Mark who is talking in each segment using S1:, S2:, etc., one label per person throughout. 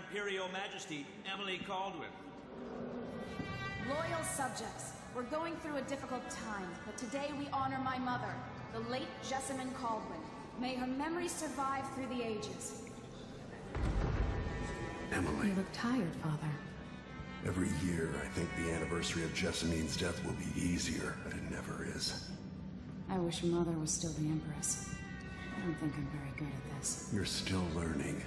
S1: Imperial Majesty, Emily Caldwin.
S2: Loyal subjects, we're going through a difficult time, but today we honor my mother, the late Jessamine Caldwin. May her memory survive through the ages.
S3: Emily.
S2: You look tired, Father.
S3: Every year, I think the anniversary of Jessamine's death will be easier, but it never is.
S2: I wish Mother was still the Empress. I don't think I'm very good at this.
S3: You're still learning.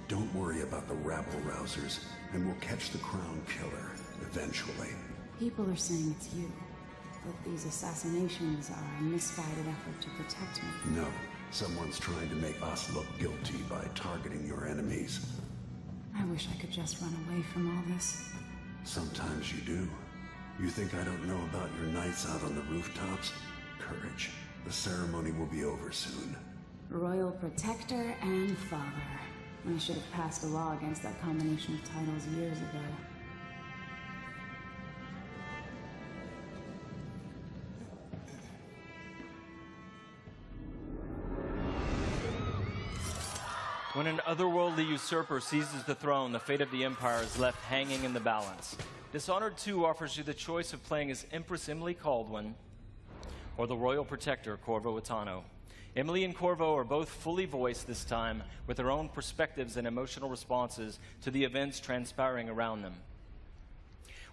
S3: Don't worry about the rabble-rousers, and we'll catch the Crown Killer, eventually.
S2: People are saying it's you, but these assassinations are a misguided effort to protect me.
S3: No, someone's trying to make us look guilty by targeting your enemies.
S2: I wish I could just run away from all this.
S3: Sometimes you do. You think I don't know about your nights out on the rooftops? Courage. The ceremony will be over soon.
S2: Royal Protector and Father. I should have passed a law against that combination of titles years ago.
S4: When an otherworldly usurper seizes the throne, the fate of the Empire is left hanging in the balance. Dishonored 2 offers you the choice of playing as Empress Emily Caldwin or the Royal Protector, Corvo Attano. Emily and Corvo are both fully voiced this time, with their own perspectives and emotional responses to the events transpiring around them.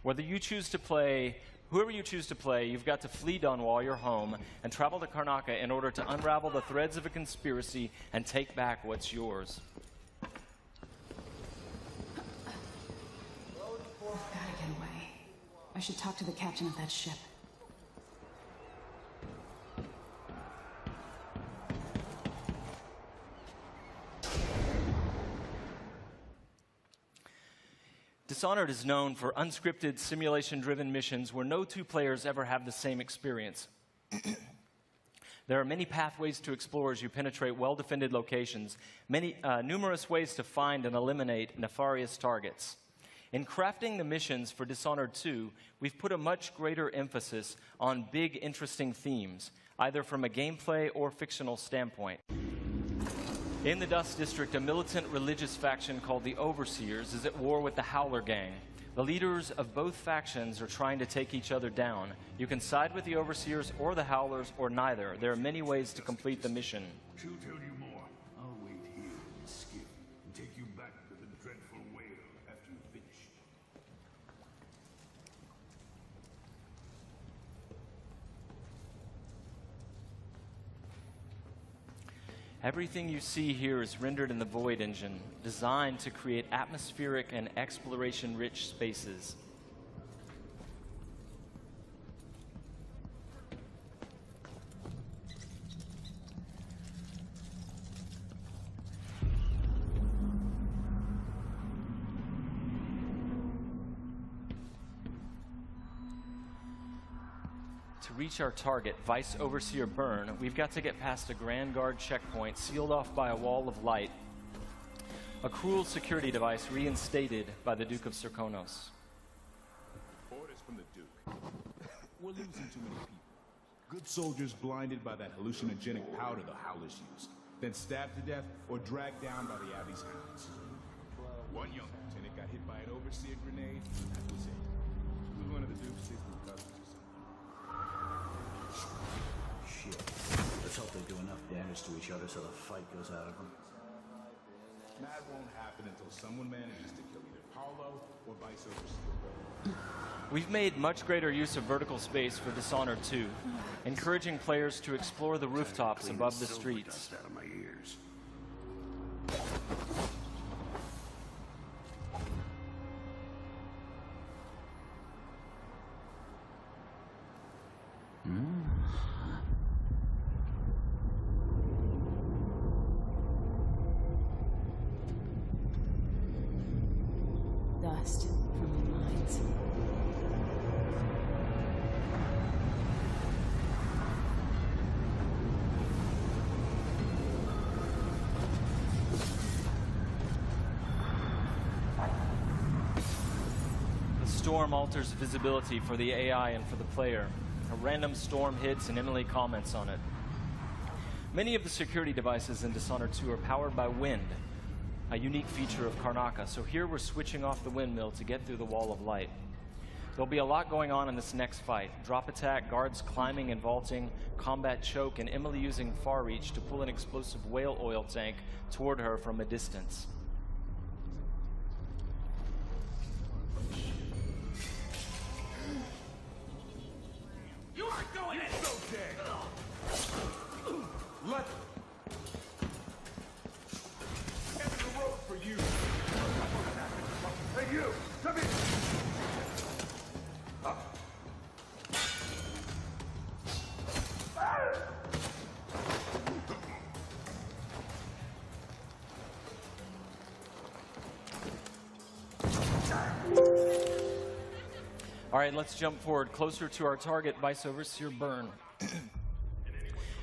S4: Whoever you choose to play, you've got to flee Dunwall, your home, and travel to Karnaca in order to unravel the threads of a conspiracy and take back what's yours.
S2: I've gotta get away. I should talk to the captain of that ship.
S4: Dishonored is known for unscripted, simulation-driven missions where no two players ever have the same experience. There are many pathways to explore as you penetrate well-defended locations, numerous ways to find and eliminate nefarious targets. In crafting the missions for Dishonored 2, we've put a much greater emphasis on big, interesting themes, either from a gameplay or fictional standpoint. In the Dust District, a militant religious faction called the Overseers is at war with the Howler Gang. The leaders of both factions are trying to take each other down. You can side with the Overseers or the Howlers or neither. There are many ways to complete the mission.
S5: She'll tell you more. I'll wait here in the skiff and take you back to the dreadful whale after you finish.
S4: Everything you see here is rendered in the Void engine, designed to create atmospheric and exploration-rich spaces. To reach our target, Vice Overseer Byrne, we've got to get past a Grand Guard checkpoint sealed off by a wall of light, a cruel security device reinstated by the Duke of Serkonos.
S5: Orders from the Duke. We're losing too many people. Good soldiers blinded by that hallucinogenic powder the Howlers used, then stabbed to death or dragged down by the Abbey's hounds. One young lieutenant got hit by an Overseer grenade, and that was it. He was one of the Duke's sister cousins.
S6: Shit. Let's hope they do enough damage to each other so the fight goes out of them.
S5: That won't happen until someone manages to kill either Paulo or Vice Overseer.
S4: We've made much greater use of vertical space for Dishonored 2, encouraging players to explore the rooftops above the streets.
S3: Out of my ears.
S2: Dust from the mines.
S4: The storm alters visibility for the AI and for the player. A random storm hits and Emily comments on it. Many of the security devices in Dishonored 2 are powered by wind. a unique feature of Karnaca. So here we're switching off the windmill to get through the wall of light. There'll be a lot going on in this next fight. Drop attack, guards climbing and vaulting, combat choke, and Emily using far reach to pull an explosive whale oil tank toward her from a distance.
S1: You aren't going in!
S5: So dead! Let end of the road for you! Hey you! Come here!
S4: All right, let's jump forward closer to our target, Vice Overseer Byrne.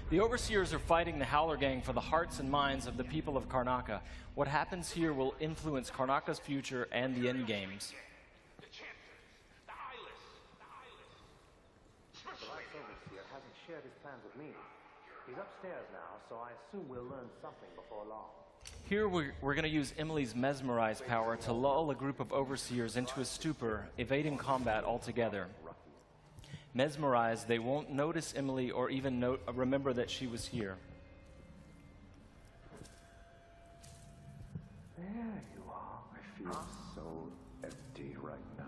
S4: The Overseers are fighting the Howler Gang for the hearts and minds of the people of Karnaca. What happens here will influence Karnaca's future and the endgames.
S7: The Vice Overseer hasn't shared his plans with me. He's upstairs now, so I assume we'll learn something before long.
S4: Here we're going to use Emily's Mesmerize power to lull a group of Overseers into a stupor, evading combat altogether. Mesmerized, they won't notice Emily or even remember that she was here.
S7: There you are. I feel so empty right now.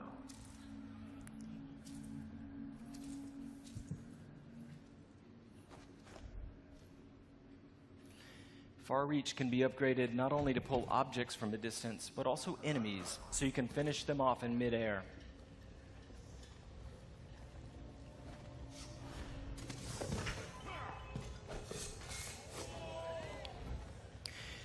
S4: Far Reach can be upgraded not only to pull objects from a distance, but also enemies, so you can finish them off in midair.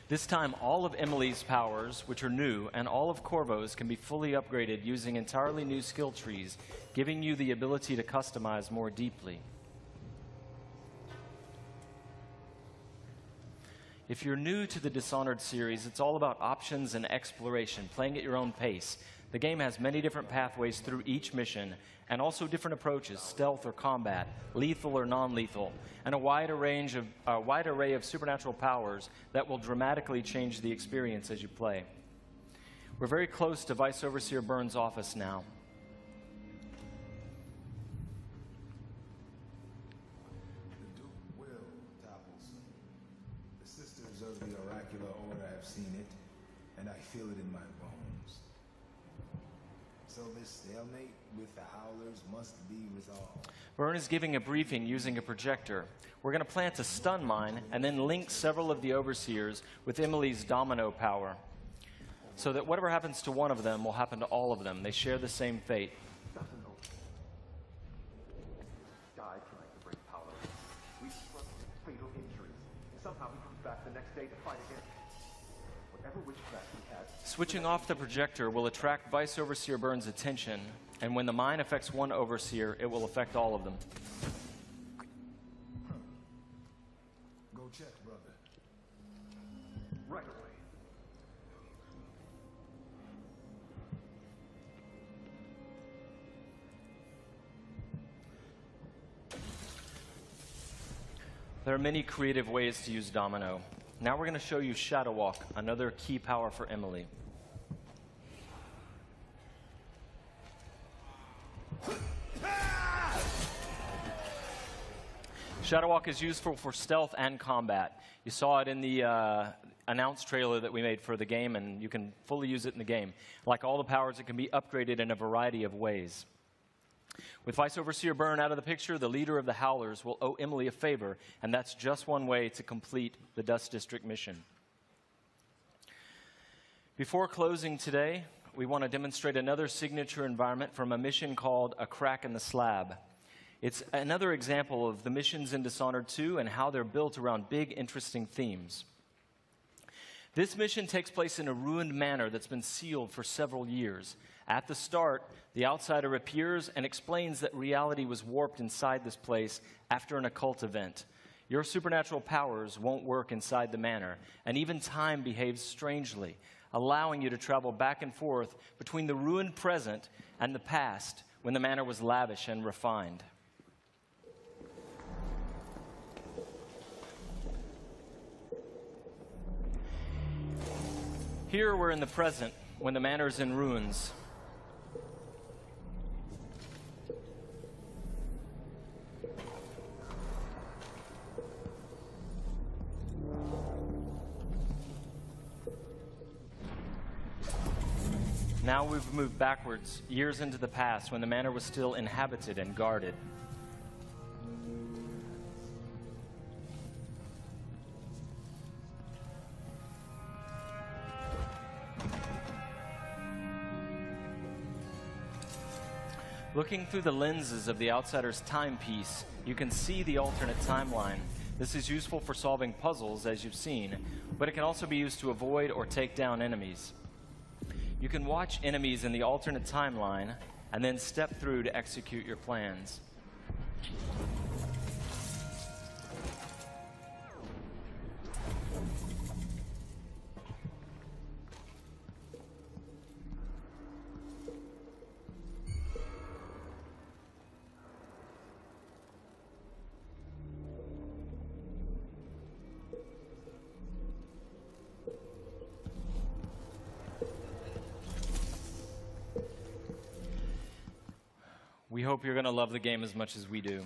S4: This time, all of Emily's powers, which are new, and all of Corvo's can be fully upgraded using entirely new skill trees, giving you the ability to customize more deeply. If you're new to the Dishonored series, it's all about options and exploration, playing at your own pace. The game has many different pathways through each mission, and also different approaches, stealth or combat, lethal or non-lethal, and a wide array of supernatural powers that will dramatically change the experience as you play. We're very close to Vice Overseer Byrne's office now.
S8: The Duke will topple soon. The Sisters of the Oracular Order have seen it, and I feel it in my bones. So this stalemate with the Howlers must be resolved.
S4: Byrne is giving a briefing using a projector. We're going to plant a stun mine and then link several of the Overseers with Emily's domino power, so that whatever happens to one of them will happen to all of them. They share the same fate.
S7: Doesn't know. Died trying to bring power. We suffered fatal injuries. Somehow he comes back the next day to fight again. Whatever witchcraft he had.
S4: Switching off the projector will attract Vice Overseer Byrne's attention, and when the mine affects one Overseer, it will affect all of them.
S8: Go check, brother.
S7: Right away.
S4: There are many creative ways to use Domino. Now we're going to show you Shadow Walk, another key power for Emily. Shadow Walk is useful for stealth and combat. You saw it in the announced trailer that we made for the game, and you can fully use it in the game. Like all the powers, it can be upgraded in a variety of ways. With Vice Overseer Byrne out of the picture, the leader of the Howlers will owe Emily a favor, and that's just one way to complete the Dust District mission. Before closing today, we want to demonstrate another signature environment from a mission called A Crack in the Slab. It's another example of the missions in Dishonored 2 and how they're built around big, interesting themes. This mission takes place in a ruined manor that's been sealed for several years. At the start, the outsider appears and explains that reality was warped inside this place after an occult event. Your supernatural powers won't work inside the manor, and even time behaves strangely, allowing you to travel back and forth between the ruined present and the past when the manor was lavish and refined. Here we're in the present, when the manor is in ruins. Now we've moved backwards, years into the past, when the manor was still inhabited and guarded. Looking through the lenses of the outsider's timepiece, you can see the alternate timeline. This is useful for solving puzzles, as you've seen, but it can also be used to avoid or take down enemies. You can watch enemies in the alternate timeline and then step through to execute your plans. We hope you're going to love the game as much as we do.